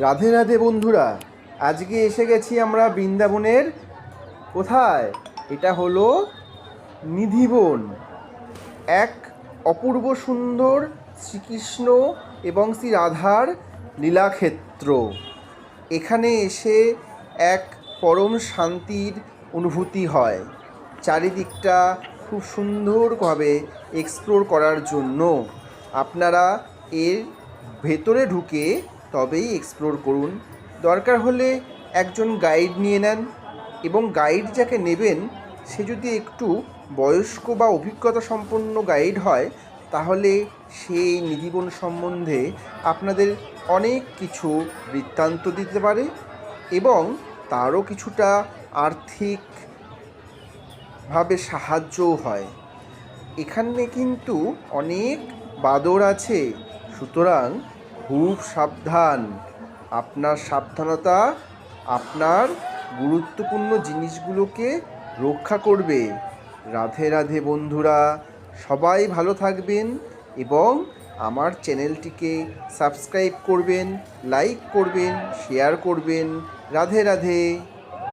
রাধে রাধে বন্ধুরা, আজকে এসে গেছি আমরা বৃন্দাবনের কোথায়? এটা হলো নিধিবন, এক অপূর্ব সুন্দর শ্রীকৃষ্ণ এবং শ্রী রাধার লীলাক্ষেত্র। এখানে এসে এক পরম শান্তির অনুভূতি হয়। চারিদিকটা খুব সুন্দরভাবে এক্সপ্লোর করার জন্য আপনারা এর ভেতরে ঢুকে তবেই এক্সপ্লোর করুন। দরকার হলে একজন গাইড নিয়ে নেন, এবং গাইড যাকে নেবেন সে যদি একটু বয়স্ক বা অভিজ্ঞতা সম্পন্ন গাইড হয়, তাহলে সেই নিধিবন সম্বন্ধে আপনাদের অনেক কিছু বৃত্তান্ত দিতে পারে এবং তারও কিছুটা আর্থিকভাবে সাহায্যও হয়। এখানে কিন্তু অনেক বাদর আছে, সুতরাং খুব সাবধান। আপনার সাবধানতা আপনার গুরুত্বপূর্ণ জিনিসগুলোকে রক্ষা করবে। রাধে রাধে বন্ধুরা, সবাই ভালো থাকবেন এবং আমার চ্যানেলটিকে সাবস্ক্রাইব করবেন, লাইক করবেন, শেয়ার করবেন। রাধে রাধে।